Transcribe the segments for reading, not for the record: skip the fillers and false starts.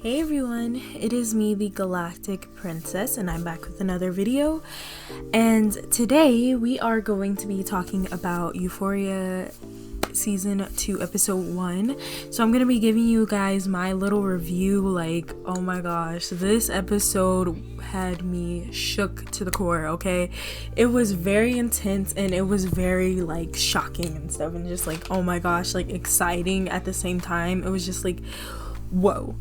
Hey everyone, it is me, the Galactic Princess, and I'm back with another video. And today we are going to be talking about Euphoria Season 2, Episode 1. So I'm going to be giving you guys my little review. Like, oh my gosh, this episode had me shook to the core, okay? It was very intense and it was very, like, shocking and stuff. And just like, oh my gosh, like, exciting at the same time. It was just like, whoa.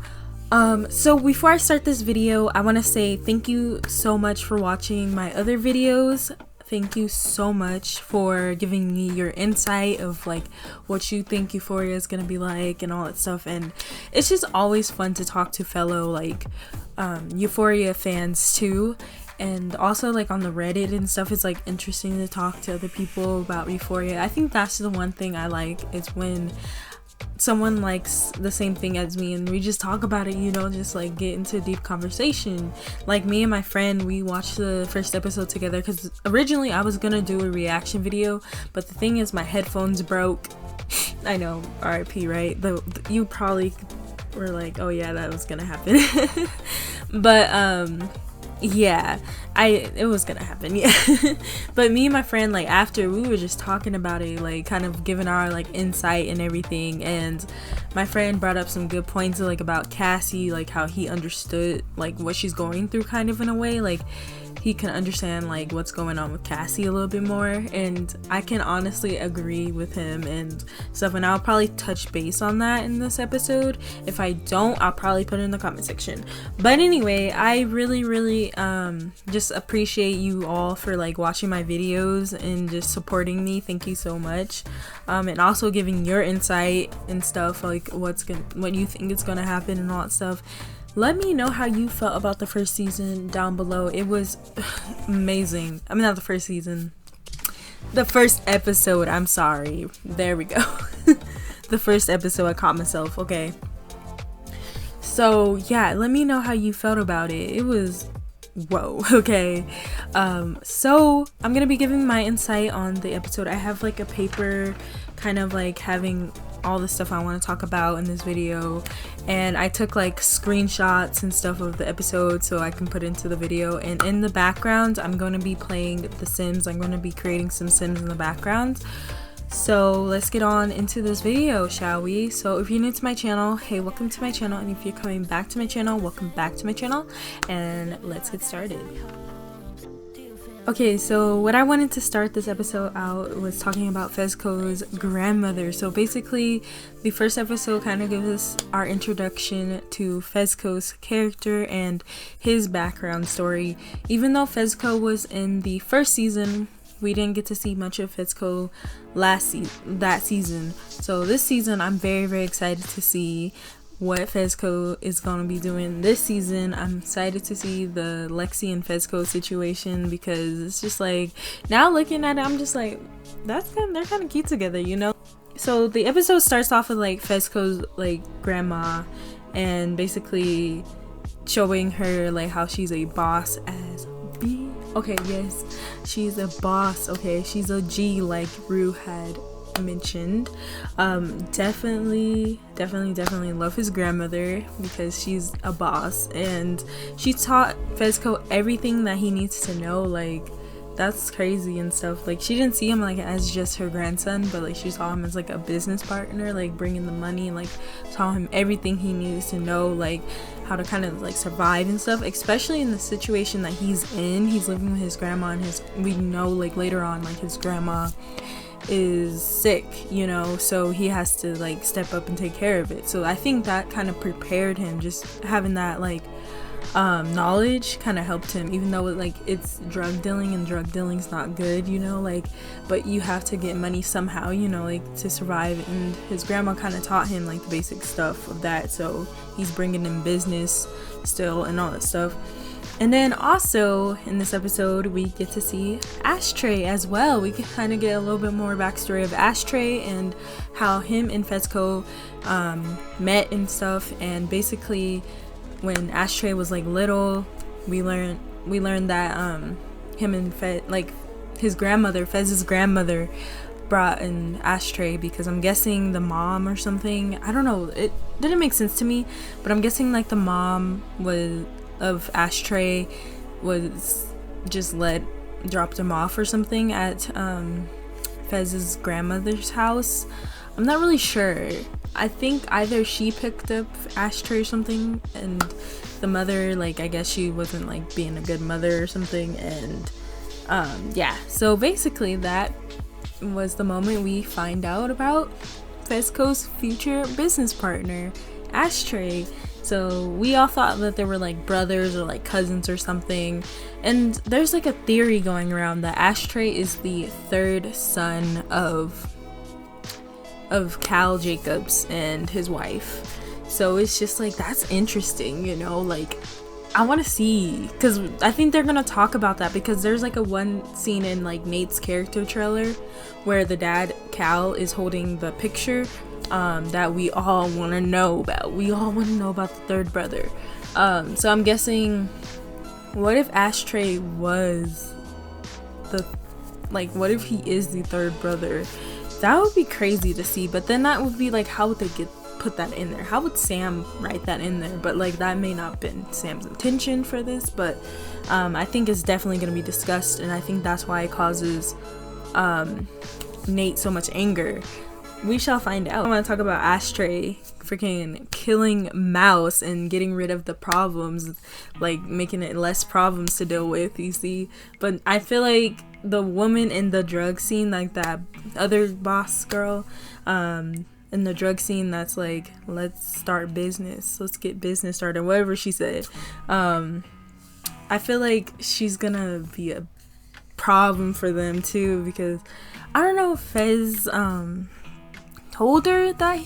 So before I start this video, I want to say thank you so much for watching my other videos. Thank you so much for giving me your insight of like what you think Euphoria is gonna be like and all that stuff. And it's just always fun to talk to fellow like Euphoria fans too. And also like on the Reddit and stuff, it's like interesting to talk to other people about Euphoria. I think that's the one thing I like, is when someone likes the same thing as me and we just talk about it, you know, just like get into a deep conversation. Like me and my friend, we watched the first episode together because originally I was gonna do a reaction video, but the thing is my headphones broke. I know, RIP, right? You probably were like, oh yeah, that was gonna happen. But yeah, it was gonna happen, yeah. But me and my friend, like after, we were just talking about it, like kind of giving our like insight and everything. And my friend brought up some good points like about Cassie, like how he understood like what she's going through, kind of in a way, like he can understand like what's going on with Cassie a little bit more. And I can honestly agree with him and stuff, and I'll probably touch base on that in this episode. If I don't, I'll probably put it in the comment section. But anyway, I really just appreciate you all for like watching my videos and just supporting me. Thank you so much. And also giving your insight and stuff, like what you think is gonna happen and all that stuff. Let me know how you felt about the first season down below. It was amazing. I mean, not the first season. The first episode, I'm sorry. There we go. The first episode, I caught myself, okay. So, yeah, let me know how you felt about it. It was, whoa, okay. So, I'm gonna be giving my insight on the episode. I have, like, a paper kind of, like, having all the stuff I want to talk about in this video, and I took like screenshots and stuff of the episode so I can put into the video. And in the background, I'm going to be playing The Sims. I'm going to be creating some Sims in the background. So let's get on into this video, shall we? So if you're new to my channel, hey, welcome to my channel. And if you're coming back to my channel, welcome back to my channel. And let's get started. Okay, so what I wanted to start this episode out was talking about Fezco's grandmother. So basically, the first episode kind of gives us our introduction to Fezco's character and his background story. Even though Fezco was in the first season, we didn't get to see much of Fezco that season. So this season, I'm very excited to see what Fezco is going to be doing this season. I'm excited to see the Lexi and Fezco situation, because it's just like, now looking at it, I'm just like, they're kind of cute together, you know? So the episode starts off with like Fezco's like grandma, and basically showing her like how she's a boss as B. Okay, yes, she's a boss. Okay, she's a G, like Rue had mentioned. Definitely love his grandmother, because she's a boss and she taught Fezco everything that he needs to know. Like, that's crazy and stuff. Like, she didn't see him like as just her grandson, but like she saw him as like a business partner, like bringing the money, and like taught him everything he needs to know, like how to kind of like survive and stuff, especially in the situation that he's in. He's living with his grandma, and we know like later on like his grandma is sick, you know, so he has to like step up and take care of it. So I think that kind of prepared him. Just having that like knowledge kind of helped him, even though like it's drug dealing, and drug dealing's not good, you know, like, but you have to get money somehow, you know, like to survive. And his grandma kind of taught him like the basic stuff of that, so he's bringing in business still and all that stuff. And then also in this episode, we get to see Ashtray as well. We can kind of get a little bit more backstory of Ashtray and how him and Fezco met and stuff. And basically, when Ashtray was like little, we learned that him and his grandmother, Fez's grandmother, brought an ashtray because I'm guessing the mom or something, I don't know, it didn't make sense to me, but I'm guessing like the mom of ashtray was just dropped him off or something at Fez's grandmother's house. I'm not really sure. I think either she picked up ashtray or something, and the mother, like, I guess she wasn't like being a good mother or something, and yeah, so basically that was the moment we find out about Fezco's future business partner, Ashtray. So we all thought that they were like brothers or like cousins or something, and there's like a theory going around that Ashtray is the third son of Cal Jacobs and his wife. So it's just like, that's interesting, you know, like I want to see, because I think they're gonna talk about that, because there's like a one scene in like Nate's character trailer where the dad Cal is holding the picture that we all want to know about. We all want to know about the third brother. So I'm guessing, what if Ashtray was what if he is the third brother? That would be crazy to see, but then that would be like, how would they put that in there? How would Sam write that in there? But like, that may not have been Sam's intention for this, but I think it's definitely going to be discussed, and I think that's why it causes Nate so much anger. We shall find out. I want to talk about Ashtray freaking killing Mouse and getting rid of the problems, like making it less problems to deal with, you see. But I feel like the woman in the drug scene, like that other boss girl in the drug scene, that's like, let's start business, let's get business started, whatever she said, I feel like she's gonna be a problem for them too, because I don't know if Fez told her that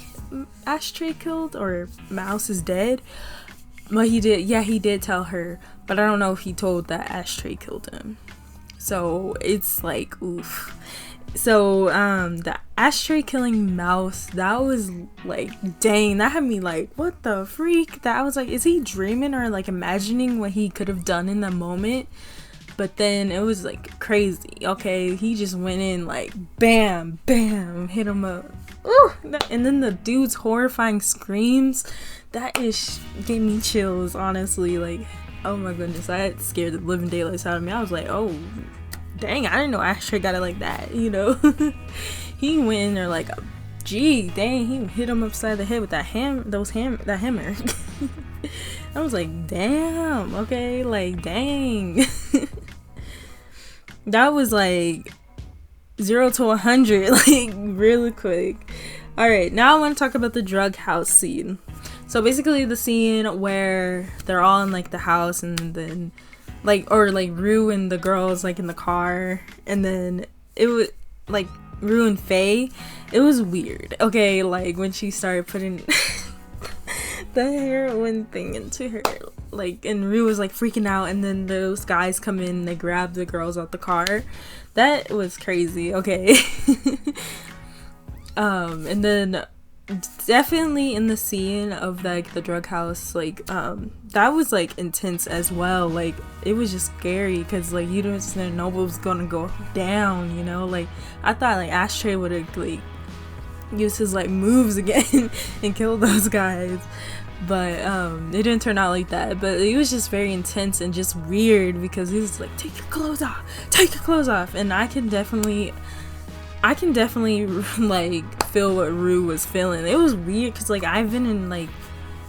Ashtray killed, or Mouse is dead. But he did tell her, but I don't know if he told that Ashtray killed him. So it's like, oof. So the Ashtray killing Mouse, that was like, dang, that had me like, what the freak? That I was like, is he dreaming or like imagining what he could have done in the moment? But then it was like crazy. Okay, he just went in like bam, bam, hit him up. Ooh, and then the dude's horrifying screams, that gave me chills, honestly. Like, oh my goodness, that scared the living daylights out of me. I was like, oh dang, I didn't know Ashtray got it like that, you know. He went in there like, gee, dang, he hit him upside the head with that hammer. I was like, damn, okay, like, dang. That was like 0 to 100, like, really quick. Alright, now I want to talk about the drug house scene. So basically the scene where they're all in like the house, and then like, or like Rue and the girls like in the car, and then it was like Rue and Faye, it was weird, okay, like when she started putting the heroin thing into her, like, and Rue was like freaking out, and then those guys come in and they grab the girls out the car. That was crazy, okay. And then definitely in the scene of like the drug house, like that was like intense as well. Like, it was just scary because like you just didn't know what was gonna go down, you know. Like, I thought like Ashtray would have like used his like moves again and killed those guys, but it didn't turn out like that. But it was just very intense and just weird because he was like, take your clothes off, and I can definitely like feel what Rue was feeling. It was weird because like I've been in like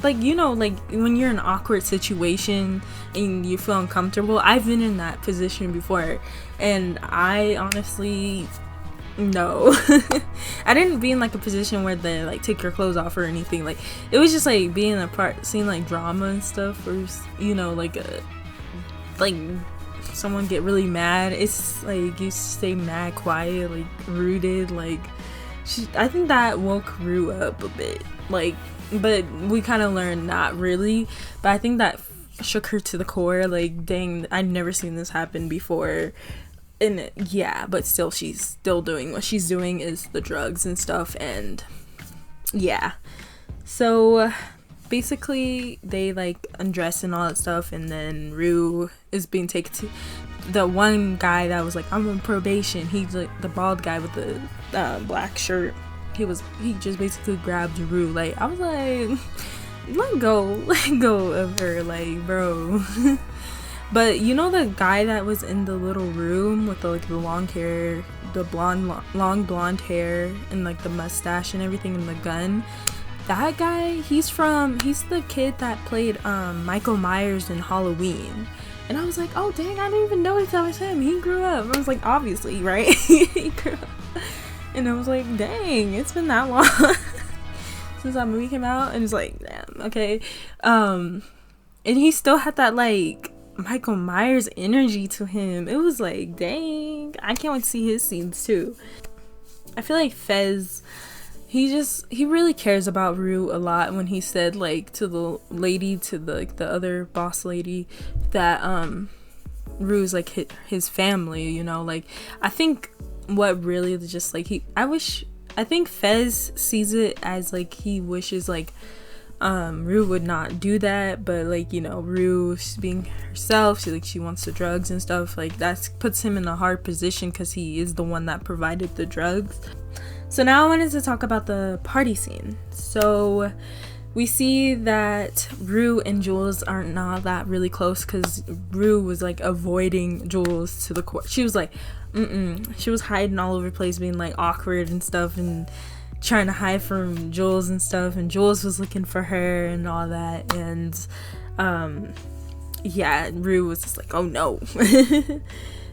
you know, like when you're in an awkward situation and you feel uncomfortable, I've been in that position before, and I honestly, no. I didn't be in like a position where they like take your clothes off or anything. Like, it was just like being seeing like drama and stuff, or you know, like someone get really mad. It's like you stay mad, quiet, like rooted. Like, I think that woke Rue up a bit. Like, but we kind of learned not really. But I think that shook her to the core. Like, dang, I've never seen this happen before. And yeah, but still, she's still doing what she's doing, is the drugs and stuff. And yeah, so basically they like undress and all that stuff, and then Rue is being taken the one guy that was like, I'm on probation, he's like the bald guy with the black shirt, he just basically grabbed Rue. Like, I was like, let go of her, like, bro. But you know the guy that was in the little room with the long hair, the long blonde hair, and like the mustache and everything, and the gun? That guy, he's the kid that played Michael Myers in Halloween. And I was like, oh dang, I didn't even notice that was him. He grew up. I was like, obviously, right? He grew up. And I was like, dang, it's been that long since that movie came out. And it's like, damn, okay. And he still had that like Michael Myers energy to him. It was like, dang, I can't wait to see his scenes too. I feel like Fez, he really cares about Rue a lot when he said like to the lady, to the other boss lady, that Rue's like his family, you know. Like, I think what really just like I think Fez sees it as like he wishes like Rue would not do that, but like, you know, Rue being herself, she wants the drugs and stuff, like that puts him in a hard position because he is the one that provided the drugs. So now I wanted to talk about the party scene. So we see that Rue and Jules are not that really close because Rue was like avoiding Jules to the court. She was like, she was hiding all over the place, being like awkward and stuff, and trying to hide from Jules and stuff, and Jules was looking for her and all that. And yeah, Rue was just like, oh no.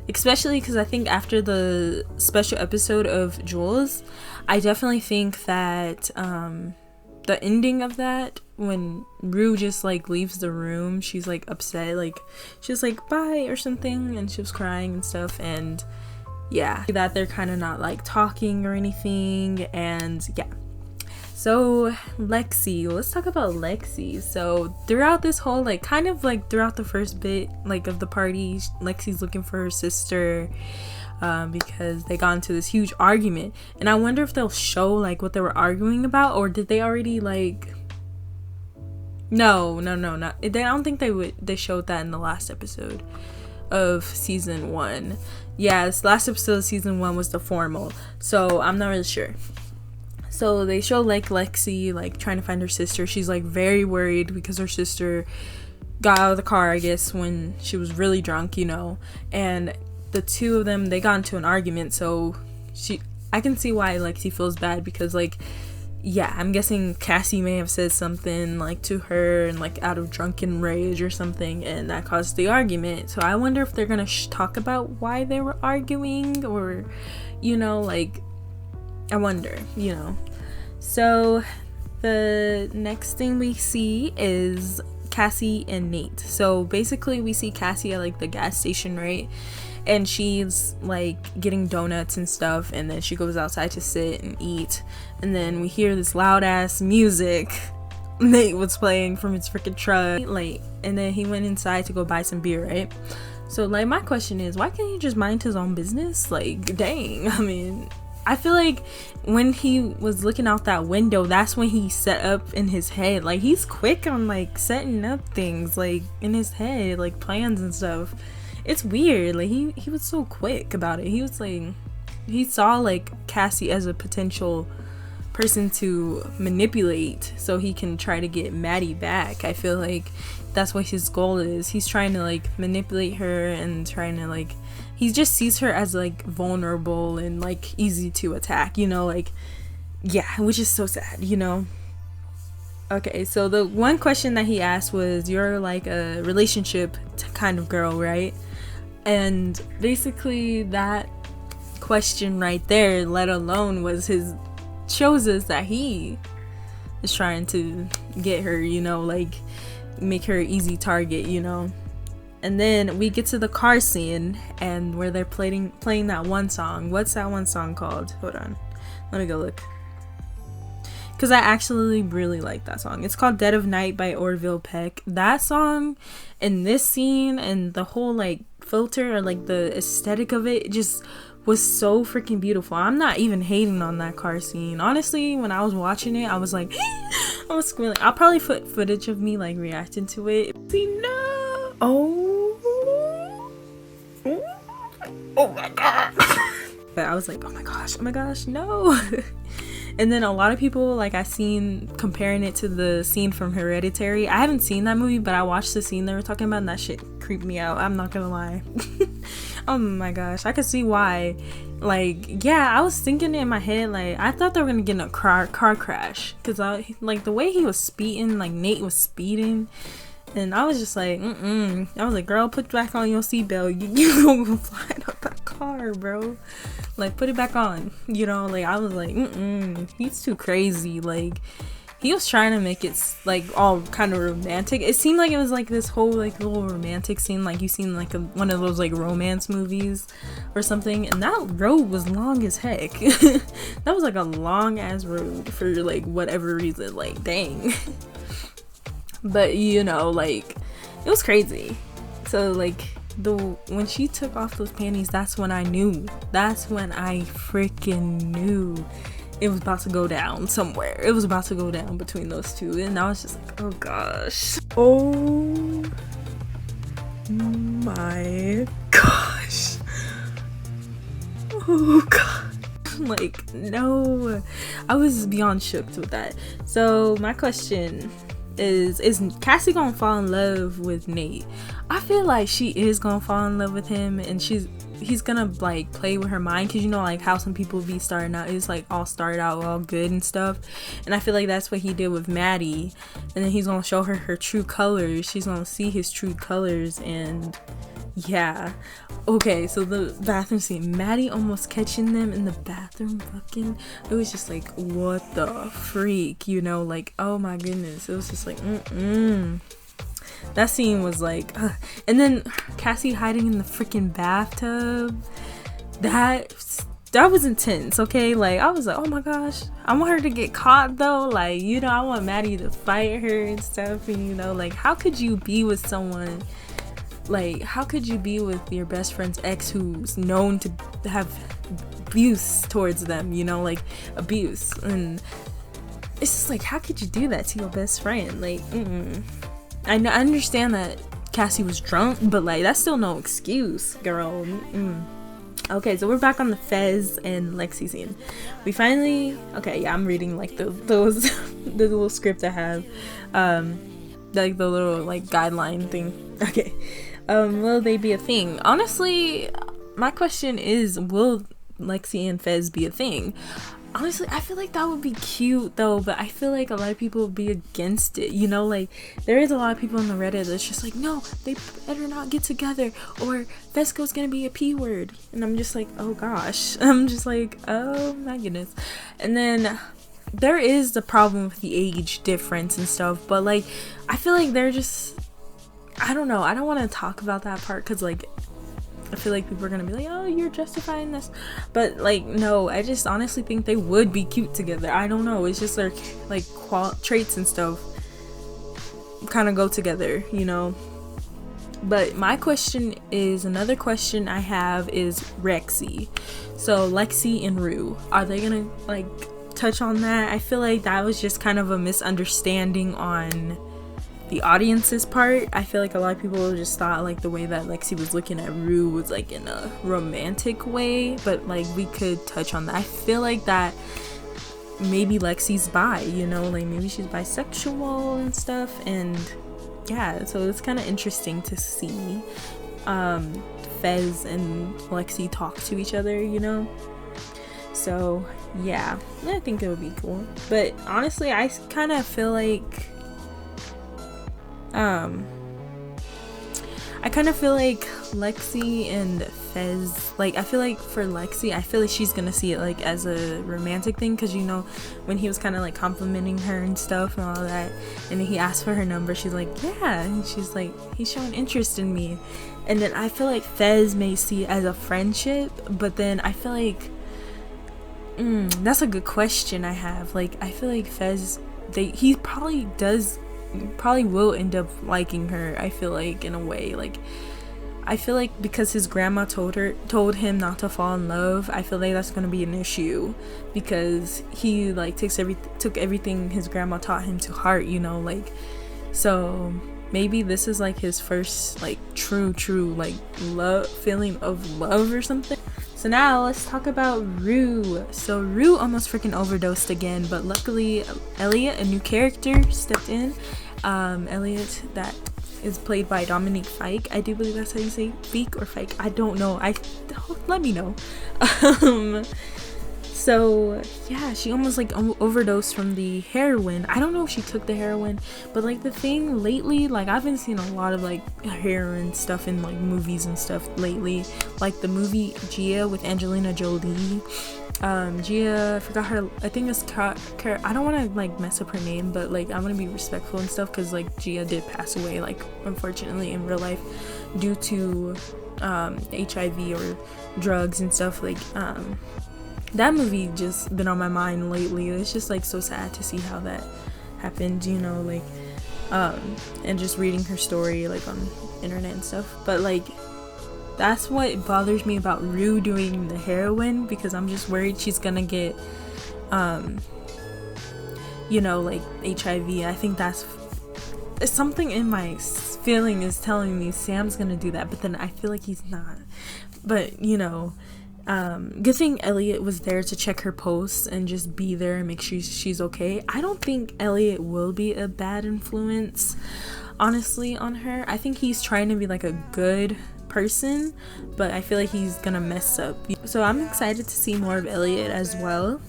Especially because I think after the special episode of Jules, I definitely think that the ending of that, when Rue just like leaves the room, she's like upset, like she was like bye or something, and she was crying and stuff. And yeah, that they're kind of not like talking or anything. And yeah, so Lexi, let's talk about Lexi. So throughout this whole like kind of like throughout the first bit like of the party, Lexi's looking for her sister because they got into this huge argument. And I wonder if they'll show like what they were arguing about, or did they already like no, not I don't think they showed that in the last episode of season 1. Yes, last episode of season 1 was the formal, so I'm not really sure. So they show like Lexi like trying to find her sister. She's like very worried because her sister got out of the car, I guess, when she was really drunk, you know. And the two of them, they got into an argument. So I can see why Lexi feels bad, because like, yeah, I'm guessing Cassie may have said something like to her and like out of drunken rage or something, and that caused the argument. So I wonder if they're gonna talk about why they were arguing, or, you know, like, I wonder, you know. So the next thing we see is Cassie and Nate. So basically we see Cassie at like the gas station, right? And she's like getting donuts and stuff, and then she goes outside to sit and eat, and then we hear this loud ass music Nate was playing from his freaking truck, like, and then he went inside to go buy some beer, right? So like my question is, why can't he just mind his own business? Like, dang. I mean, I feel like when he was looking out that window, that's when he set up in his head, like he's quick on like setting up things like in his head, like plans and stuff. It's weird, like he was so quick about it. He was like, he saw like Cassie as a potential person to manipulate so he can try to get Maddie back. I feel like that's what his goal is. He's trying to like manipulate her and trying to like, he just sees her as like vulnerable and like easy to attack, you know, like, yeah, which is so sad, you know. Okay, so the one question that he asked was, you're like a relationship kind of girl, right? And basically that question right there, let alone was shows us that he is trying to get her, you know, like make her an easy target, you know. And then we get to the car scene, and where they're playing that one song. What's that one song called? Hold on, let me go look, because I actually really like that song. It's called Dead of Night by Orville Peck. That song and this scene and the whole like filter, or like the aesthetic of it, just was so freaking beautiful. I'm not even hating on that car scene. Honestly, when I was watching it, I was like, I was squealing. I'll probably put footage of me like reacting to it. See, no. Oh. oh my god. But I was like, oh my gosh, no. And then a lot of people, like, I seen comparing it to the scene from Hereditary. I haven't seen that movie, but I watched the scene they were talking about, and that shit creeped me out. I'm not gonna lie. Oh my gosh, I could see why. Like, yeah, I was thinking in my head, like, I thought they were gonna get in a car crash, because like the way he was speeding, like Nate was speeding, and I was just like, I was like, girl, put back on your seatbelt. You gonna go flying up that car, bro. Like, put it back on. You know, like, I was like, he's too crazy. Like, he was trying to make it like all kind of romantic. It seemed like it was like this whole like little romantic scene, like you seen like one of those like romance movies or something. And that road was long as heck. That was like a long ass road for like whatever reason. Like, dang. But you know, like, it was crazy. So like when she took off those panties, that's when I knew. That's when I freaking knew it was about to go down somewhere. It was about to go down between those two. And I was just like, oh gosh. Oh my gosh. Oh god. Like, no. I was beyond shook with that. So my question is Cassie gonna fall in love with Nate? I feel like she is gonna fall in love with him, and he's gonna like play with her mind, because you know, like how some people be starting out, it's like all started out all good and stuff, and I feel like that's what he did with Maddie. And then he's gonna show her true colors. She's gonna see his true colors. And yeah, okay, so the bathroom scene, Maddie almost catching them in the bathroom fucking, it was just like, what the freak, you know, like, oh my goodness. It was just like, that scene was like, and then Cassie hiding in the freaking bathtub, that was intense. Okay, like, I was like, oh my gosh, I want her to get caught though, like, you know, I want Maddie to fight her and stuff. And you know, like, how could you be with someone, like, how could you be with your best friend's ex who's known to have abuse towards them, you know, like abuse? And it's just like, how could you do that to your best friend? Like, I understand that Cassie was drunk, but like, that's still no excuse, girl. Okay, so we're back on the Fez and Lexi scene. We finally, okay, yeah, I'm reading like those the little script I have, like the little like guideline thing. Okay, will they be a thing? Honestly, my question is, will Lexi and Fez be a thing? Honestly, I feel like that would be cute though, but I feel like a lot of people would be against it, you know? Like, there is a lot of people on the Reddit that's just like, no, they better not get together, or Vesco's gonna be a P word. And I'm just like, oh gosh. I'm just like, oh my goodness. And then there is the problem with the age difference and stuff, but like, I feel like they're just, I don't know, I don't want to talk about that part, because like, I feel like people are gonna be like, oh, you're justifying this, but like, no, I just honestly think they would be cute together. I don't know, it's just their like traits and stuff kind of go together, you know. But my question is, another question I have is Rexy. So Lexi and Rue, are they gonna like touch on that? I feel like that was just kind of a misunderstanding on the audience's part. I feel like a lot of people just thought like the way that Lexi was looking at Rue was like in a romantic way, but like we could touch on that. I feel like that maybe Lexi's bi, you know, like maybe she's bisexual and stuff. And yeah, so it's kind of interesting to see Fez and Lexi talk to each other, you know. So yeah, I think it would be cool. But honestly, I kind of feel like Lexi and Fez, like, I feel like for Lexi, I feel like she's gonna see it like as a romantic thing, because you know, when he was kind of like complimenting her and stuff and all that, and then he asked for her number, she's like, yeah, and she's like, he's showing interest in me. And then I feel like Fez may see it as a friendship, but then I feel like that's a good question I have. Like, I feel like Fez, he probably will end up liking her, I feel like, in a way. Like, I feel like because his grandma told him not to fall in love, I feel like that's gonna be an issue, because he like took everything his grandma taught him to heart, you know. Like, so maybe this is like his first like true like love feeling of love or something. So now let's talk about Rue. So Rue almost freaking overdosed again, but luckily Elliot, a new character, stepped in. Elliot, that is played by Dominique Fike. I do believe that's how you say Fike or Fike. I don't know. Let me know. So yeah, she almost like overdosed from the heroin. I don't know if she took the heroin, but like the thing lately, like I've been seeing a lot of like heroin stuff in like movies and stuff lately, like the movie Gia with Angelina Jolie. Gia, I forgot her, I think it's I don't want to like mess up her name, but like I want to be respectful and stuff, because like Gia did pass away, like unfortunately in real life, due to HIV or drugs and stuff. Like that movie just been on my mind lately. It's just like so sad to see how that happened, you know, like and just reading her story like on internet and stuff. But like that's what bothers me about Rue doing the heroin, because I'm just worried she's gonna get you know, like HIV. I think that's something in my feeling is telling me Sam's gonna do that, but then I feel like he's not. But you know, good thing Elliot was there to check her posts and just be there and make sure she's okay. I don't think Elliot will be a bad influence, honestly, on her. I think he's trying to be like a good person, but I feel like he's gonna mess up. So I'm excited to see more of Elliot as well.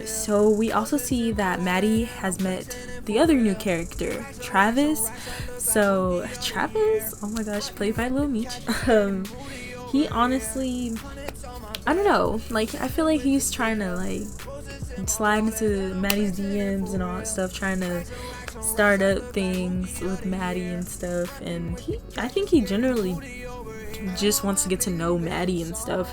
So we also see that Maddie has met the other new character, Travis. So Travis, oh my gosh, played by Lil Meech. He honestly, I don't know, like I feel like he's trying to like slide into Maddie's DMs and all that stuff, trying to start up things with Maddie and stuff, and I think he generally just wants to get to know Maddie and stuff,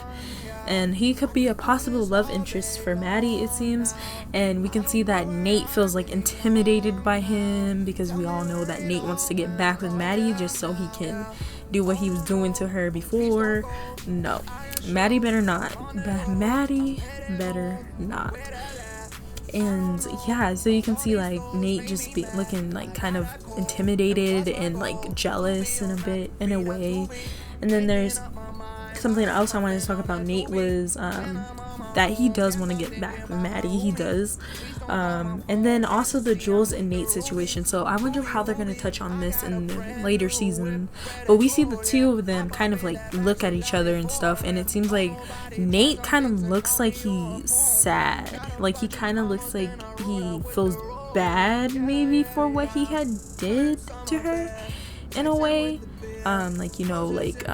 and he could be a possible love interest for Maddie, it seems. And we can see that Nate feels like intimidated by him, because we all know that Nate wants to get back with Maddie just so he can do what he was doing to her before. No, Maddie better not. Maddie better not. And yeah, so you can see like Nate just be looking like kind of intimidated and like jealous in a way. And then there's something else I wanted to talk about Nate was that he does want to get back with Maddie. He does. And then also the Jules and Nate situation. So I wonder how they're going to touch on this in the later season. But we see the two of them kind of like look at each other and stuff. And it seems like Nate kind of looks like he's sad. Like he kind of looks like he feels bad maybe for what he had did to her in a way. Like, you know, like,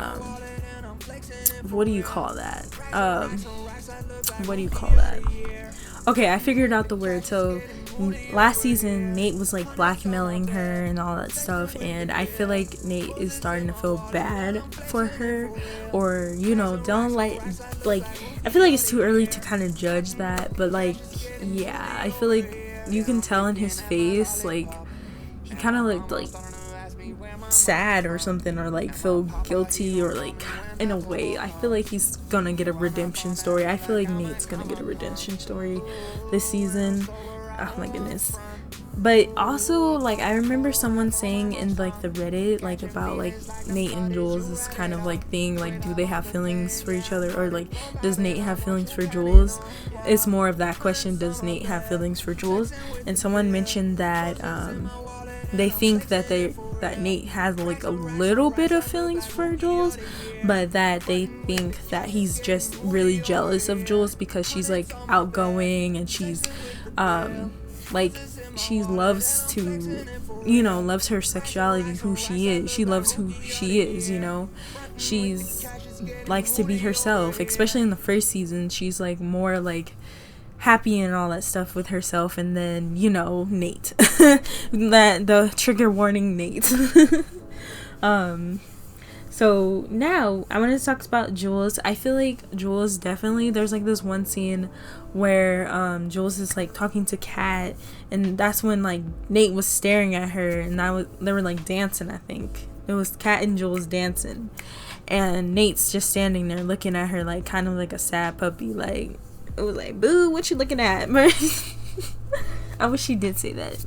what do you call that? Okay, I figured out the word. So last season Nate was like blackmailing her and all that stuff, and I feel like Nate is starting to feel bad for her, or you know, don't like I feel like it's too early to kind of judge that, but like yeah, I feel like you can tell in his face like he kind of looked like sad or something, or like feel guilty, or like in a way I feel like he's gonna get a redemption story. I feel like Nate's gonna get a redemption story this season. Oh my goodness. But also like I remember someone saying in like the Reddit like about like Nate and Jules, this kind of like thing, like do they have feelings for each other, or like does Nate have feelings for Jules? It's more of that question, does Nate have feelings for Jules? And someone mentioned that they think that Nate has like a little bit of feelings for Jules, but that they think that he's just really jealous of Jules because she's like outgoing, and she's like she loves her sexuality, who she is. She loves who she is, you know. She's likes to be herself, especially in the first season. She's like more like happy and all that stuff with herself, and then you know Nate that the trigger warning Nate. So now I want to talk about Jules. I feel like Jules definitely, there's like this one scene where Jules is like talking to Kat, and that's when like Nate was staring at her, and they were like dancing. I think it was Kat and Jules dancing, and Nate's just standing there looking at her like kind of like a sad puppy, like it was like, boo, what you looking at? I wish she did say that.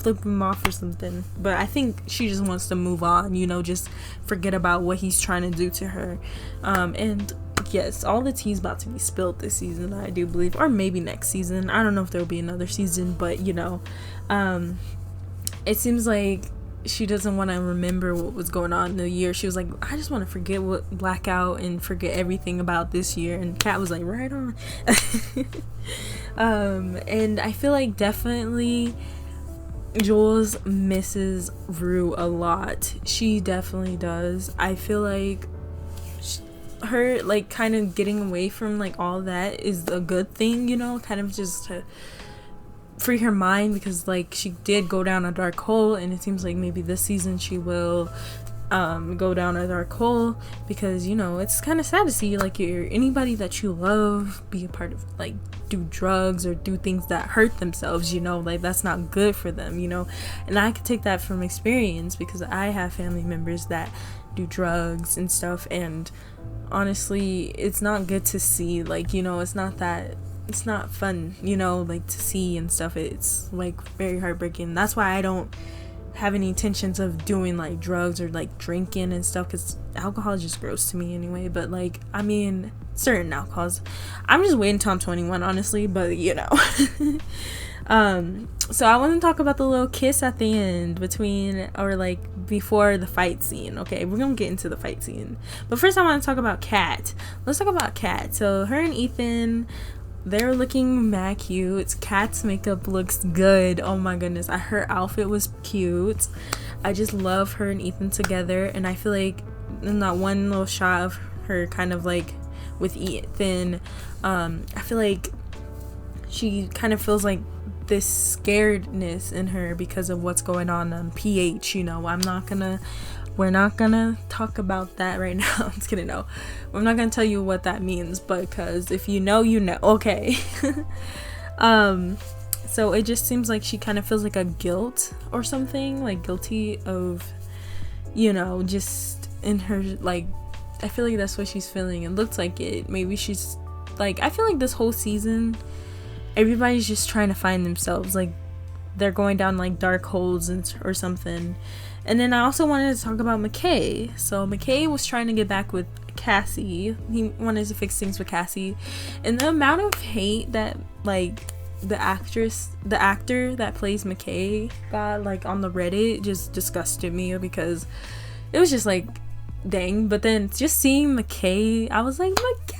flip him off or something. But I think she just wants to move on, you know, just forget about what he's trying to do to her. And yes, all the tea's about to be spilled this season, I do believe, or maybe next season. I don't know if there'll be another season, but you know, it seems like she doesn't want to remember what was going on in the year. She was like, I just want to forget what blackout and forget everything about this year. And Kat was like, right on. And I feel like definitely Jules misses Rue a lot. She definitely does. I feel like her like kind of getting away from like all that is a good thing, you know, kind of just to free her mind, because like she did go down a dark hole, and it seems like maybe this season she will go down a dark hole, because you know it's kind of sad to see like anybody that you love be a part of like do drugs or do things that hurt themselves, you know, like that's not good for them, you know. And I could take that from experience because I have family members that do drugs and stuff, and honestly it's not good to see, like, you know, it's not fun, you know, like to see and stuff. It's like very heartbreaking. That's why I don't have any intentions of doing like drugs or like drinking and stuff, because alcohol is just gross to me anyway. But like, I mean, certain alcohols, I'm just waiting till I'm 21, honestly, but you know. So I want to talk about the little kiss at the end between, or like before the fight scene. Okay, we're gonna get into the fight scene, but first I want to talk about Kat. Let's talk about Kat. So her and Ethan, they're looking mad cute. Kat's makeup looks good. Oh my goodness, her outfit was cute. I just love her and Ethan together, and I feel like in that one little shot of her kind of like with Ethan, I feel like she kind of feels like this scaredness in her because of what's going on PH, you know. We're not gonna talk about that right now. I'm just kidding. No, I'm not gonna tell you what that means, because if you know, you know. Okay. So it just seems like she kind of feels like a guilt or something, like guilty of, you know, just in her, like, I feel like that's what she's feeling. It looks like it. Maybe she's like, I feel like this whole season everybody's just trying to find themselves, like they're going down like dark holes or something. And then I also wanted to talk about McKay. So McKay was trying to get back with Cassie. He wanted to fix things with Cassie, and the amount of hate that like the actor that plays McKay got like on the Reddit just disgusted me, because it was just like, dang. But then just seeing McKay, I was like, McKay.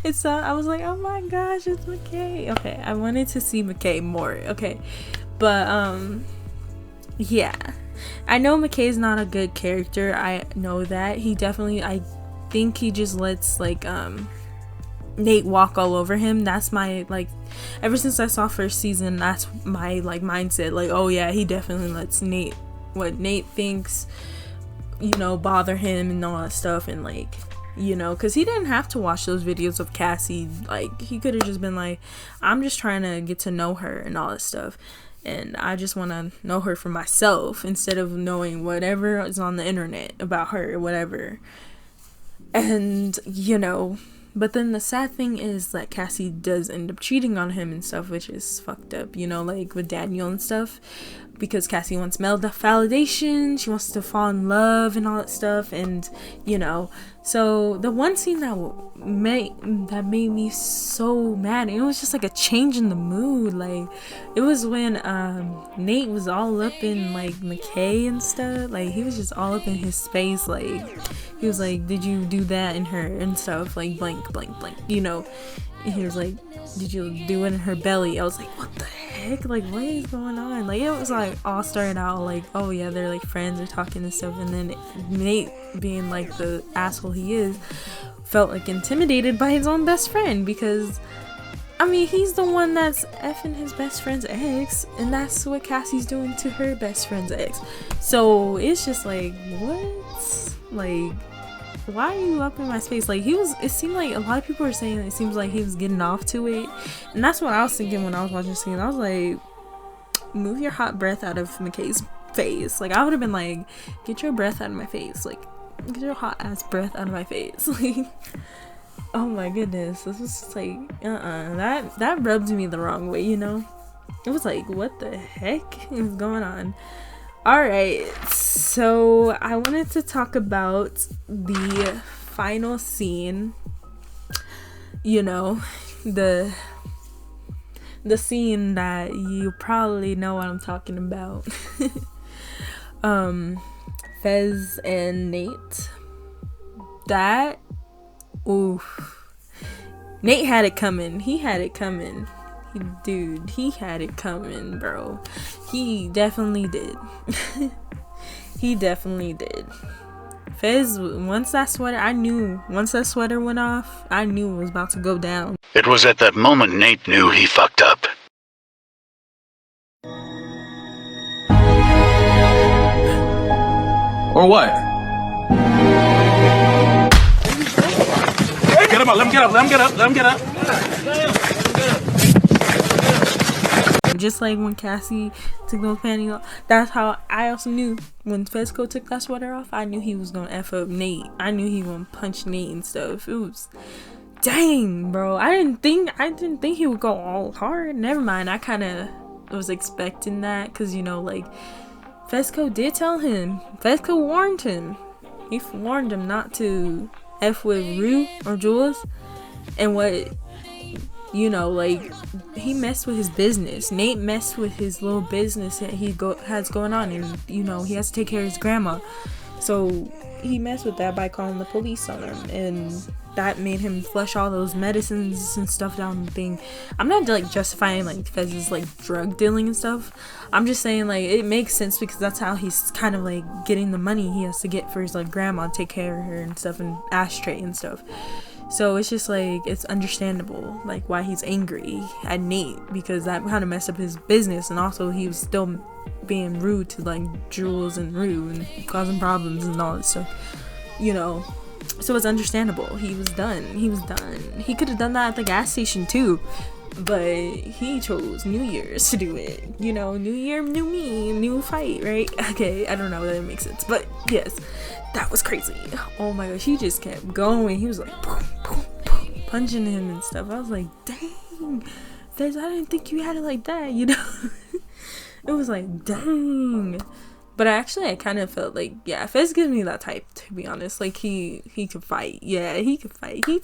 I was like, oh my gosh, it's McKay. Okay, I wanted to see McKay more. Okay, but yeah, I know McKay's not a good character. I know that. I think he just lets like Nate walk all over him. That's my, like, ever since I saw first season, that's my like mindset. Like, oh yeah, he definitely lets what Nate thinks, you know, bother him and all that stuff. And like, you know, because he didn't have to watch those videos of Cassie. Like, he could have just been like, I'm just trying to get to know her and all that stuff, and I just want to know her for myself instead of knowing whatever is on the internet about her or whatever. And you know, but then the sad thing is that Cassie does end up cheating on him and stuff, which is fucked up, you know, like with Daniel and stuff, because Cassie wants male validation, she wants to fall in love and all that stuff. And you know, so the one scene that made me so mad, it was just like a change in the mood. Like, it was when Nate was all up in like McKay and stuff. Like, he was just all up in his space. Like, he was like, did you do that in her and stuff, like blank blank blank, you know. And he was like, did you do it in her belly? I was like, what the heck, like what is going on? Like, it was like all started out like, oh yeah, they're like friends, they're talking and stuff, and then Nate, being like the asshole he is, felt like intimidated by his own best friend, because I mean, he's the one that's effing his best friend's ex, and that's what Cassie's doing to her best friend's ex. So it's just like, what? Like, why are you up in my space? Like, it seemed like a lot of people are saying it seems like he was getting off to it, and that's what I was thinking when I was watching the scene. I was like, move your hot breath out of McKay's face. Like, I would have been like, get your breath out of my face. Like, get your hot ass breath out of my face. Like, oh my goodness, this was just like, that rubbed me the wrong way, you know. It was like, what the heck is going on? Alright, so I wanted to talk about the final scene. You know, the scene that you probably know what I'm talking about. Fez and Nate. That, oof. Nate had it coming. He had it coming. He had it coming, bro. He definitely did. He definitely did. Fez, once that sweater went off, I knew it was about to go down. It was at that moment Nate knew he fucked up. Or what? Get him up, let him get up. Just like when Cassie took those panties off, that's how I also knew when Fezco took that sweater off, I knew he was gonna F up Nate. I knew he was gonna punch Nate and stuff. It was, dang, bro. I didn't think he would go all hard. Never mind. I kind of was expecting that because, you know, like, Fezco did tell him. Fezco warned him. He warned him not to F with Rue or Jules. And what, you know, like, he messed with his business. Nate messed with his little business that he has going on, and, you know, he has to take care of his grandma. So he messed with that by calling the police on him, and that made him flush all those medicines and stuff down the thing. I'm not like justifying like Fez's like drug dealing and stuff. I'm just saying like it makes sense because that's how he's kind of like getting the money he has to get for his like grandma to take care of her and stuff, and ashtray and stuff. So it's just like, it's understandable like why he's angry at Nate, because that kind of messed up his business, and also he was still being rude to like Jules and Rue and causing problems and all this stuff, you know. So it's understandable. He was done. He could have done that at the gas station too, but he chose New Year's to do it. You know, New Year, new me, new fight, right? Okay, I don't know if that makes sense, but yes, that was crazy. Oh my gosh, he just kept going. He was like boom, boom, boom, punching him and stuff. I was like, dang, Fez, I didn't think you had it like that, you know. It was like, dang. But I kind of felt like, yeah, Fez gives me that type, to be honest. Like, he could fight. Yeah, he could fight. He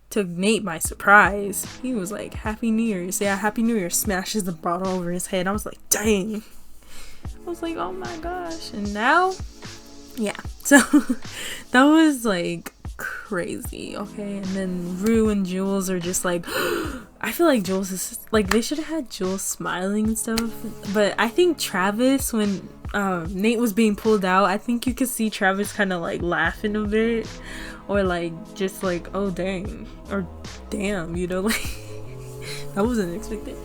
took Nate by surprise. He was like, Happy New Year's. Yeah, Happy New Year. Smashes the bottle over his head. I was like, dang. I was like, oh my gosh. And now, yeah. So, that was like crazy, okay? And then Rue and Jules are just like, I feel like Jules is like, they should have had Jules smiling and stuff, but I think Travis, when Nate was being pulled out, I think you could see Travis kind of like laughing a bit, or like just like, oh dang, or damn, you know, like that wasn't expected.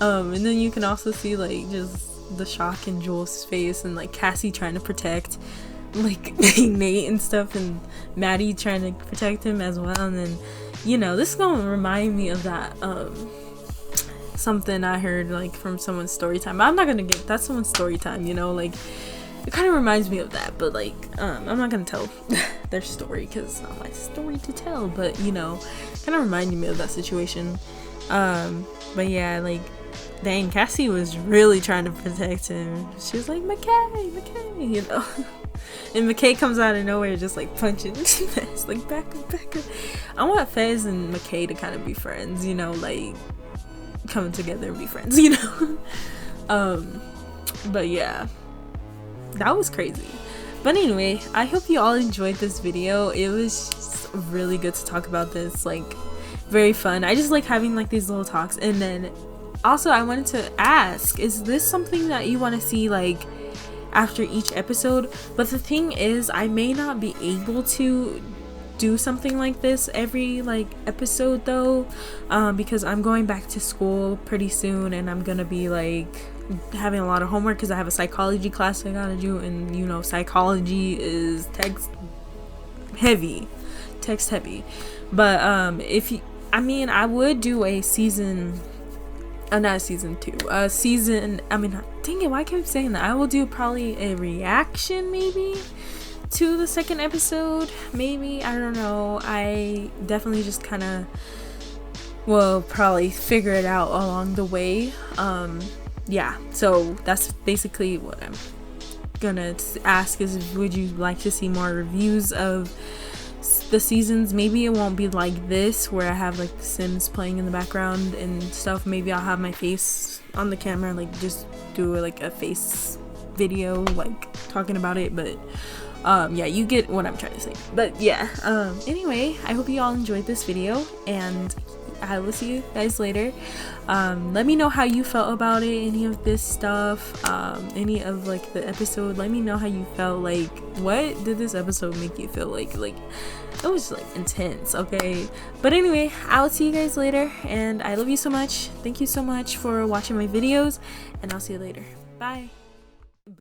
And then you can also see like just the shock in Jules' face, and like Cassie trying to protect like Nate and stuff, and Maddie trying to protect him as well. And then, you know, this is gonna remind me of that something I heard like from someone's story time. I'm not gonna get that's someone's story time, you know, like it kind of reminds me of that, but like I'm not gonna tell their story because it's not my story to tell, but you know, kind of reminded me of that situation. But yeah, like, dang, Cassie was really trying to protect him. She was like, McKay, you know. And McKay comes out of nowhere just like punching Fez, like back up. I want Fez and McKay to kind of be friends, you know, like coming together and be friends, you know. But yeah, that was crazy. But anyway, I hope you all enjoyed this video. It was just really good to talk about this, like very fun. I just like having like these little talks. And then also I wanted to ask, is this something that you want to see like after each episode? But the thing is, I may not be able to do something like this every like episode though, because I'm going back to school pretty soon, and I'm gonna be like having a lot of homework because I have a psychology class I gotta do, and you know, psychology is text heavy. But I would do a season, not season 2, dang it, why can't I keep saying that? I will do probably a reaction maybe to the second episode, maybe, I don't know. I definitely just kind of we'll probably figure it out along the way. Yeah, so that's basically what I'm gonna ask is, would you like to see more reviews of the seasons? Maybe it won't be like this where I have like the Sims playing in the background and stuff. Maybe I'll have my face on the camera, like just do like a face video like talking about it. But yeah, you get what I'm trying to say. But yeah, anyway, I hope you all enjoyed this video, and I will see you guys later. Let me know how you felt about it, any of this stuff, any of like the episode. Let me know how you felt. Like, what did this episode make you feel like it was like intense, okay? But anyway, I'll see you guys later, and I love you so much. Thank you so much for watching my videos, and I'll see you later. Bye.